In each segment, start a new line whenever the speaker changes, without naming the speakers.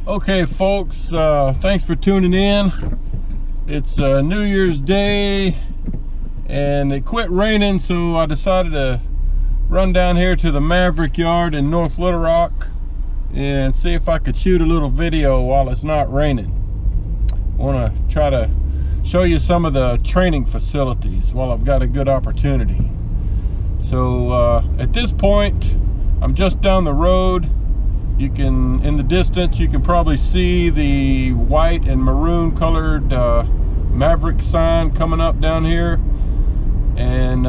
Okay, folks, thanks for tuning in. It's New Year's Day and it quit raining, so I decided to run down here to the Maverick yard in North Little Rock and see if I could shoot a little video while it's not raining. I want to try to show you some of the training facilities while I've got a good opportunity. So at this point, I'm just down the road. You can, in the distance, you can probably see the white and maroon colored Maverick sign coming up down here. And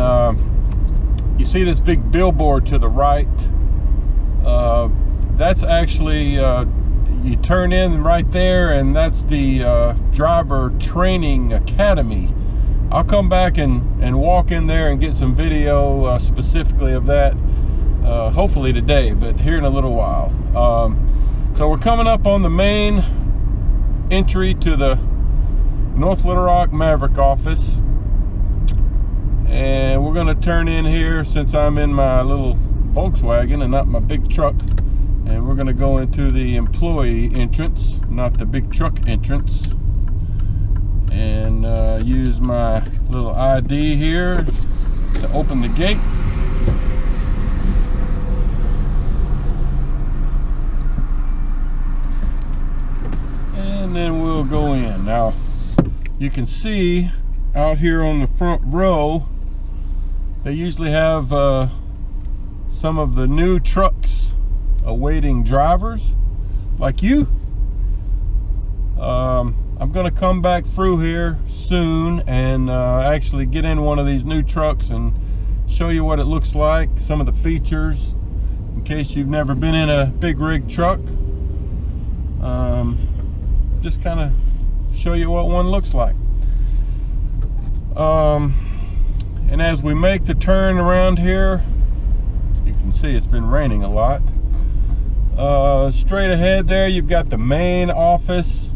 you see this big billboard to the right. That's actually, you turn in right there, and that's the driver training academy. I'll come back and walk in there and get some video specifically of that. Hopefully today, but here in a little while. So we're coming up on the main entry to the North Little Rock Maverick office, and we're going to turn in here since I'm in my little Volkswagen and not my big truck, and we're going to go into the employee entrance, not the big truck entrance, and use my little ID here to open the gate. And then we'll go in. Now you can see out here on the front row they usually have some of the new trucks awaiting drivers like you. I'm gonna come back through here soon and actually get in one of these new trucks and show you what it looks like, some of the features, in case you've never been in a big rig truck. Just kind of show you what one looks like. And as we make the turn around here, you can see it's been raining a lot. Straight ahead there, you've got the main office.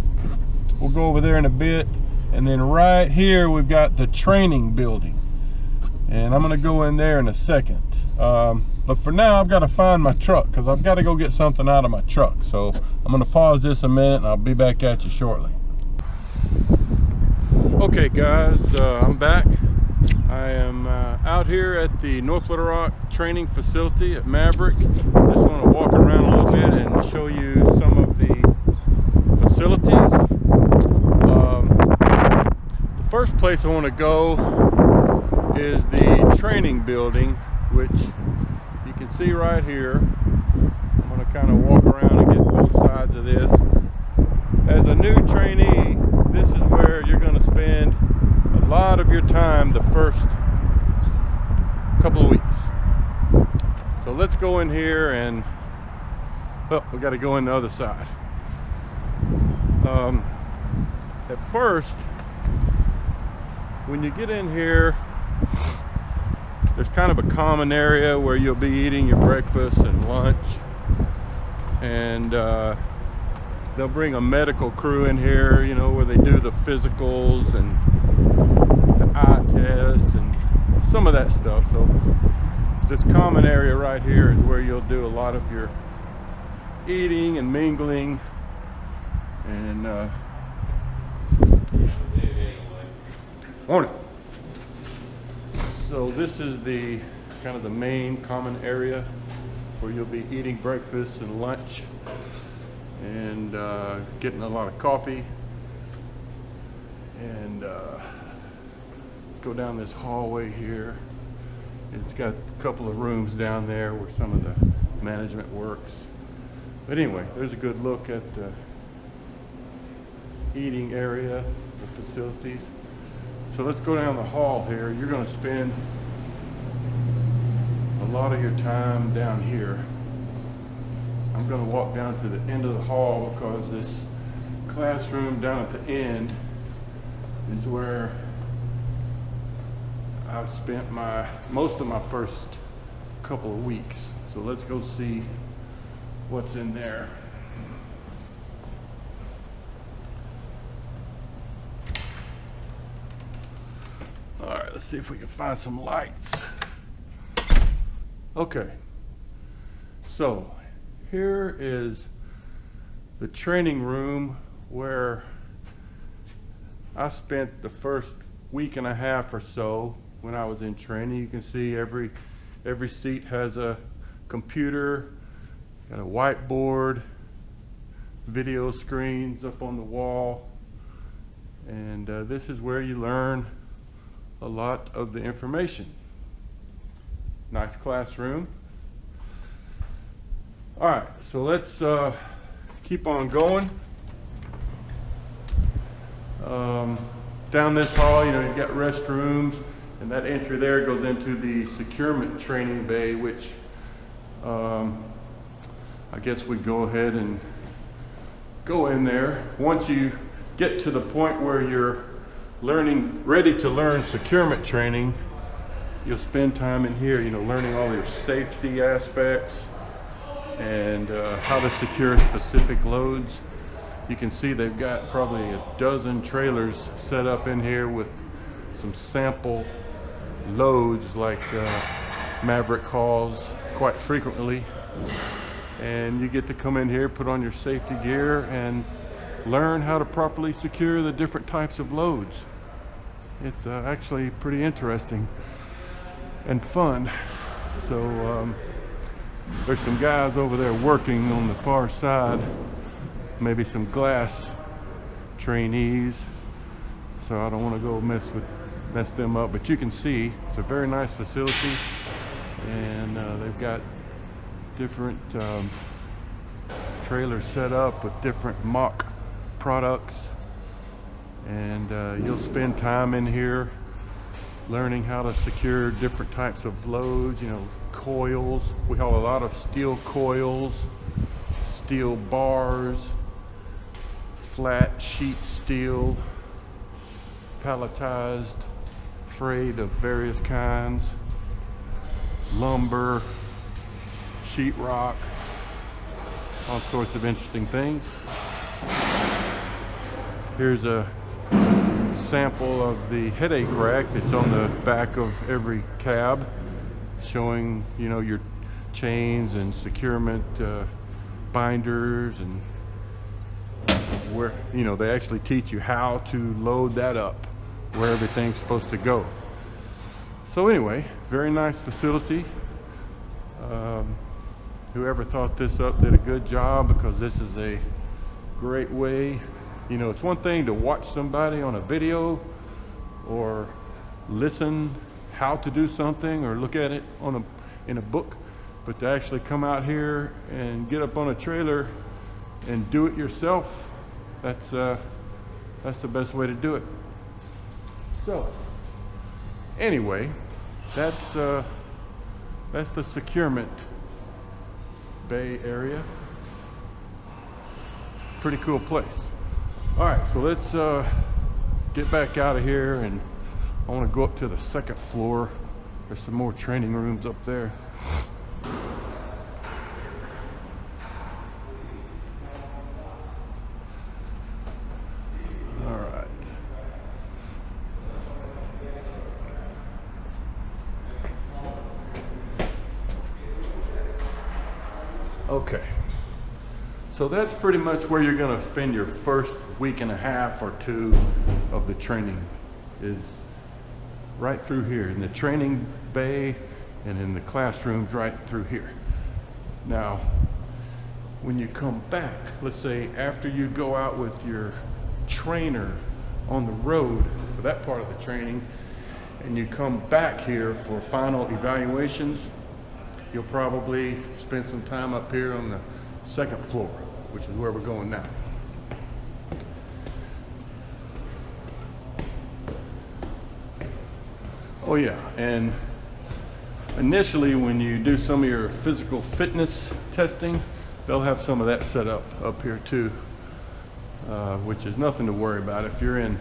We'll go over there in a bit. And then right here, we've got the training building. And I'm gonna go in there in a second. But for now, I've got to find my truck because I've got to go get something out of my truck. So I'm going to pause this a minute and I'll be back at you shortly. Okay guys, I'm back. I am out here at the North Little Rock training facility at Maverick. Just want to walk around a little bit and show you some of the facilities. The first place I want to go is the training building, which you can see right here. I'm going to kind of walk around and get both sides of this. As a new trainee, this is where you're going to spend a lot of your time the first couple of weeks. So let's go in here and, well, we got to go in the other side. At first, when you get in here, there's kind of a common area where you'll be eating your breakfast and lunch, and they'll bring a medical crew in here, you know, where they do the physicals and the eye tests and some of that stuff. So this common area right here is where you'll do a lot of your eating and mingling. And morning. So this is the kind of the main common area where you'll be eating breakfast and lunch and getting a lot of coffee. And go down this hallway here. It's got a couple of rooms down there where some of the management works. But anyway, there's a good look at the eating area, the facilities. So let's go down the hall here. You're going to spend a lot of your time down here. I'm going to walk down to the end of the hall because this classroom down at the end is where I've spent most of my first couple of weeks. So let's go see what's in there. All right, let's see if we can find some lights. Okay, so here is the training room where I spent the first week and a half or so when I was in training. You can see every seat has a computer, got a whiteboard, video screens up on the wall, and this is where you learn a lot of the information. Nice classroom. All right, so let's keep on going. Down this hall, you've got restrooms, and that entry there goes into the securement training bay, which I guess we go ahead and go in there. Once you get to the point where you're ready to learn securement training, you'll spend time in here, learning all your safety aspects and how to secure specific loads. You can see they've got probably a dozen trailers set up in here with some sample loads like Maverick hauls quite frequently. And you get to come in here, put on your safety gear, and learn how to properly secure the different types of loads. It's actually pretty interesting and fun. So there's some guys over there working on the far side, maybe some glass trainees, so I don't want to go mess them up, but you can see it's a very nice facility, and they've got different trailers set up with different mock products, and you'll spend time in here learning how to secure different types of loads, coils. We have a lot of steel coils, steel bars, flat sheet steel, palletized freight of various kinds, lumber, sheetrock, all sorts of interesting things. Here's a sample of the headache rack that's on the back of every cab, showing your chains and securement binders, and where they actually teach you how to load that up, where everything's supposed to go. So anyway, very nice facility. Whoever thought this up did a good job, because this is a great way. It's one thing to watch somebody on a video or listen how to do something or look at it in a book, but to actually come out here and get up on a trailer and do it yourself, that's the best way to do it. So anyway, that's the securement bay area. Pretty cool place. All right, so let's get back out of here, and I want to go up to the second floor. There's some more training rooms up there. All right. Okay. So that's pretty much where you're going to spend your first week and a half or two of the training, is right through here in the training bay and in the classrooms right through here. Now, when you come back, let's say after you go out with your trainer on the road for that part of the training, and you come back here for final evaluations, you'll probably spend some time up here on the second floor, which is where we're going now. Oh yeah, and initially when you do some of your physical fitness testing, they'll have some of that set up here too, which is nothing to worry about. If you're in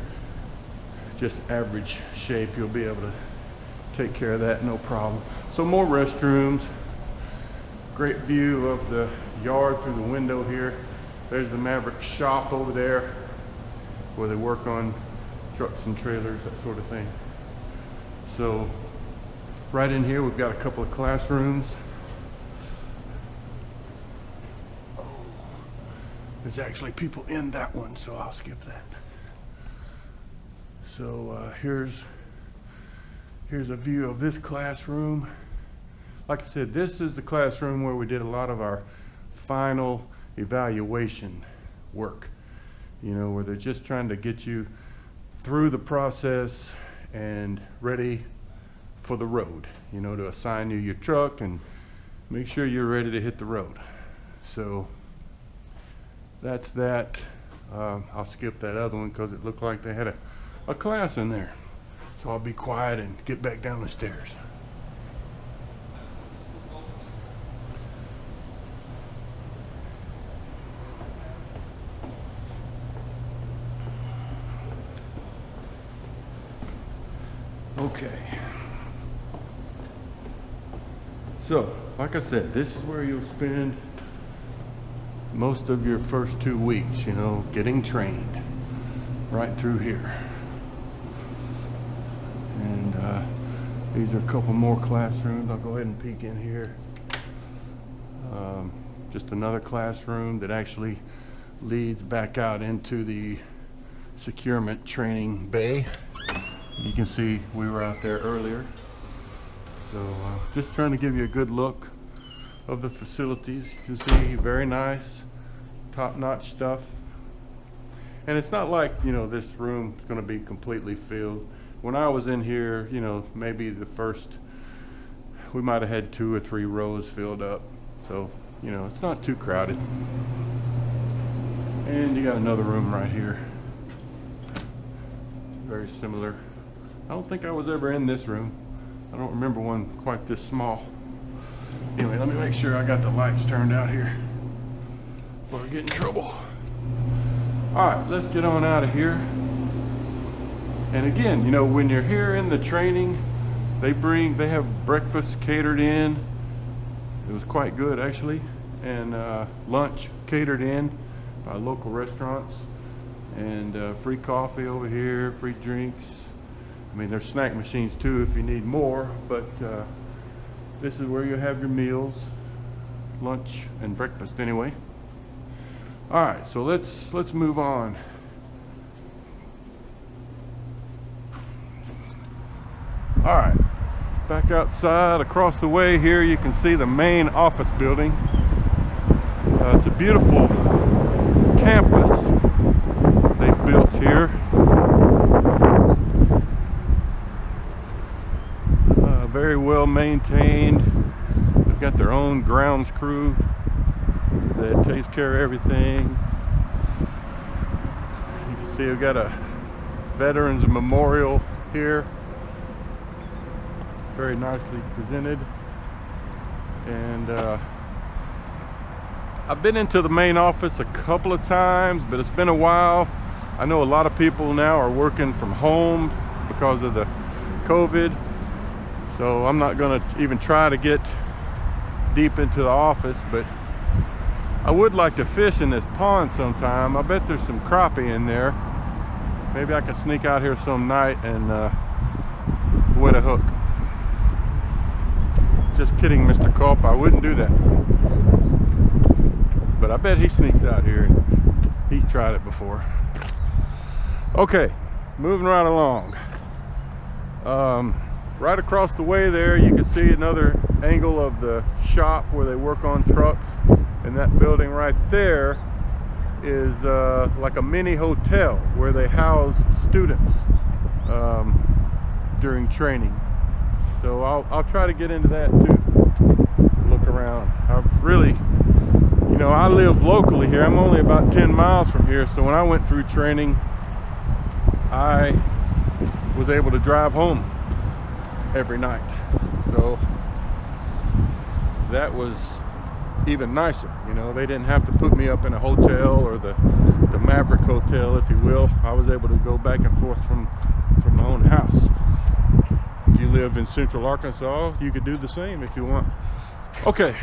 just average shape, you'll be able to take care of that, no problem. So more restrooms, great view of the yard through the window here. There's the Maverick shop over there where they work on trucks and trailers, that sort of thing. So right in here we've got a couple of classrooms. There's actually people in that one, so I'll skip that. So here's a view of this classroom. Like I said, this is the classroom where we did a lot of our final evaluation work. You know, where they're just trying to get you through the process and ready for the road. You know, to assign you your truck and make sure you're ready to hit the road. So that's that. I'll skip that other one because it looked like they had a class in there. So I'll be quiet and get back down the stairs. Okay. So, like I said, this is where you'll spend most of your first 2 weeks, you know, getting trained right through here. And these are a couple more classrooms. I'll go ahead and peek in here. Just another classroom that actually leads back out into the securement training bay. You can see we were out there earlier. So just trying to give you a good look of the facilities. You can see very nice, top-notch stuff. And it's not like, you know, this room is going to be completely filled. When I was in here, you know, maybe the first, we might have had 2 or 3 rows filled up. So, you know, it's not too crowded. And you got another room right here. Very similar. I don't think I was ever in this room. I don't remember one quite this small. Anyway, let me make sure I got the lights turned out here before I get in trouble. All right, let's get on out of here. And again, you know, when you're here in the training, they have breakfast catered in. It was quite good actually. And lunch catered in by local restaurants. And free coffee over here, free drinks. I mean, there's snack machines too if you need more, but this is where you have your meals, lunch and breakfast anyway. All right, so let's move on. All right, back outside across the way here, you can see the main office building. It's a beautiful campus they've built here. Very well maintained. They've got their own grounds crew that takes care of everything. You can see we've got a Veterans Memorial here. Very nicely presented. And I've been into the main office a couple of times, but it's been a while. I know a lot of people now are working from home because of the COVID. So I'm not going to even try to get deep into the office, but I would like to fish in this pond sometime. I bet there's some crappie in there. Maybe I can sneak out here some night and wet a hook. Just kidding, Mr. Culp, I wouldn't do that. But I bet he sneaks out here and he's tried it before. Okay, moving right along. Right across the way there, you can see another angle of the shop where they work on trucks. And that building right there is like a mini hotel where they house students during training. So I'll try to get into that too. Look around. I've really, you know, I live locally here. I'm only about 10 miles from here. So when I went through training, I was able to drive home every night. So that was even nicer. You know, they didn't have to put me up in a hotel or the Maverick hotel, if you will. I was able to go back and forth from my own house. If you live in central Arkansas, you could do the same if you want. Okay,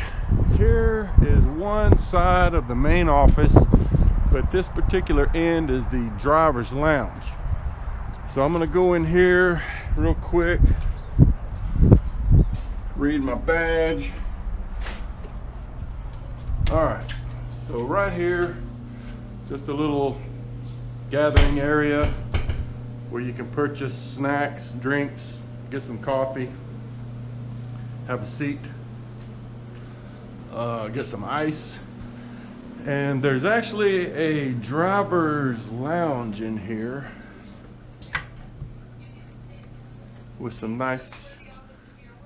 here is one side of the main office, but this particular end is the driver's lounge. So I'm gonna go in here real quick, read my badge. All right, so right here just a little gathering area where you can purchase snacks, drinks, get some coffee, have a seat, get some ice. And there's actually a driver's lounge in here with some nice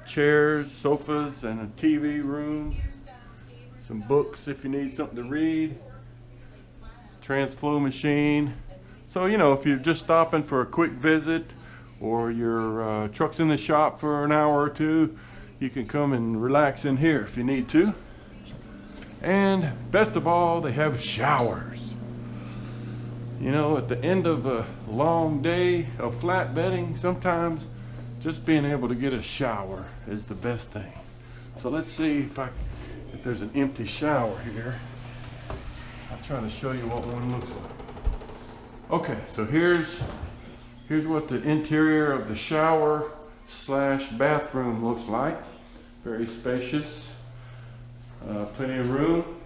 chairs, sofas, and a TV room, some books if you need something to read, transflow machine. So, you know, if you're just stopping for a quick visit or your truck's in the shop for an hour or two, you can come and relax in here if you need to. And best of all, they have showers. You know, at the end of a long day of flatbedding, sometimes just being able to get a shower is the best thing. So let's see if there's an empty shower here. I'll try to show you what one looks like. Okay, so here's what the interior of the shower slash bathroom looks like. Very spacious. Plenty of room.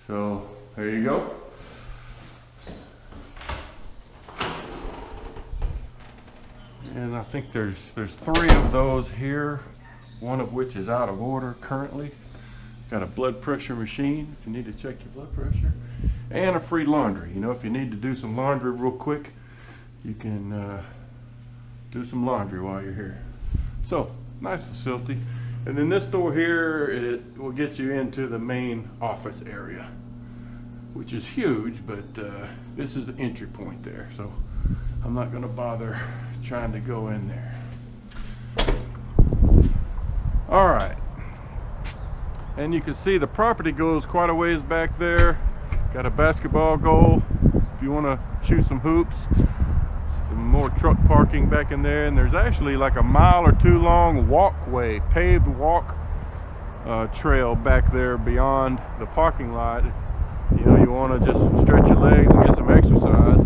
So there you go. And I think there's 3 of those here, one of which is out of order currently. Got a blood pressure machine if you need to check your blood pressure, and a free laundry. You know, if you need to do some laundry real quick, you can do some laundry while you're here. So nice facility. And then this door here, it will get you into the main office area, which is huge, but this is the entry point there. So I'm not going to bother trying to go in there. All right. And you can see the property goes quite a ways back there. Got a basketball goal if you want to shoot some hoops. Some more truck parking back in there, and there's actually like a 1 or 2 mile long walkway, paved walk trail back there beyond the parking lot. You know, you want to just stretch your legs and get some exercise.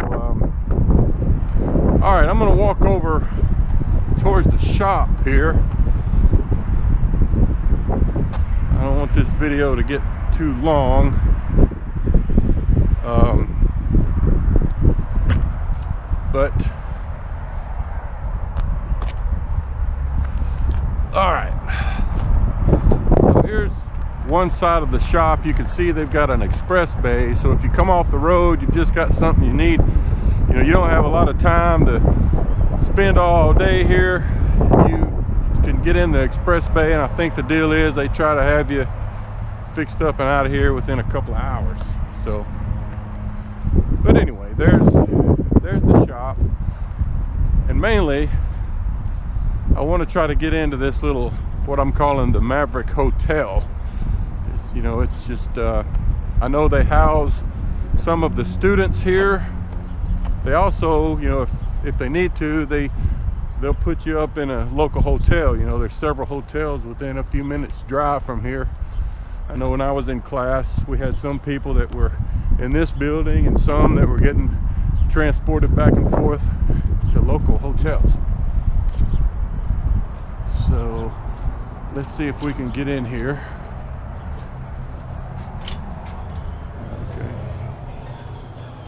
So, all right, I'm going to walk over towards the shop here. I don't want this video to get too long. But all right, so here's one side of the shop. You can see they've got an express bay, so if you come off the road, you've just got something you need. You know, you don't have a lot of time to spend all day here. You can get in the express bay, and I think the deal is they try to have you fixed up and out of here within a couple of hours. So, but anyway, there's the shop. And mainly, I want to try to get into this little, what I'm calling the Maverick Hotel. You know, it's just, I know they house some of the students here. They also, you know, if they need to, they'll put you up in a local hotel. You know, there's several hotels within a few minutes drive from here. I know when I was in class, we had some people that were in this building and some that were getting transported back and forth to local hotels. So let's see if we can get in here. Okay.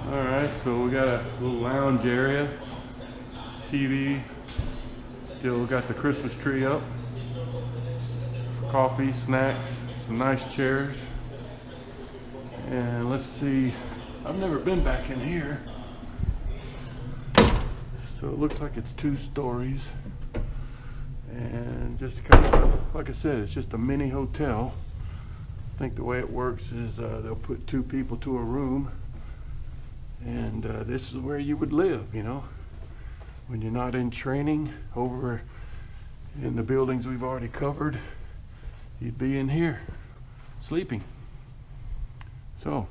All right, so we got a little lounge area, TV, still got the Christmas tree up, coffee, snacks, some nice chairs. And let's see, I've never been back in here. So it looks like it's 2 stories, and just kind of, like I said, it's just a mini hotel. I think the way it works is they'll put 2 people to a room, and this is where you would live, you know, when you're not in training over in the buildings we've already covered. You'd be in here sleeping. So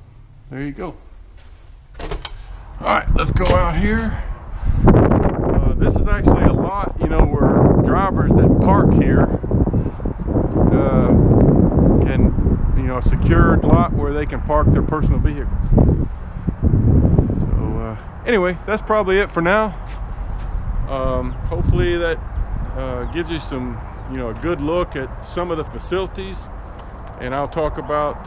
there you go. All right, let's go out here. This is actually a lot, you know, where drivers that park here can, you know, a secured lot where they can park their personal vehicles. So anyway, that's probably it for now. Hopefully that gives you some a good look at some of the facilities, and I'll talk about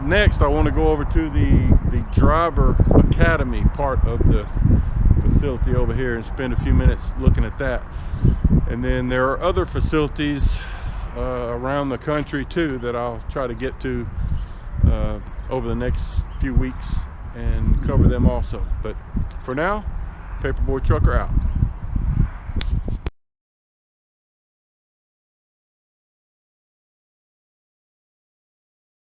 next I want to go over to the driver academy part of the facility over here and spend a few minutes looking at that. And then there are other facilities around the country too that I'll try to get to over the next few weeks and cover them also. But for now, Paperboy Trucker out.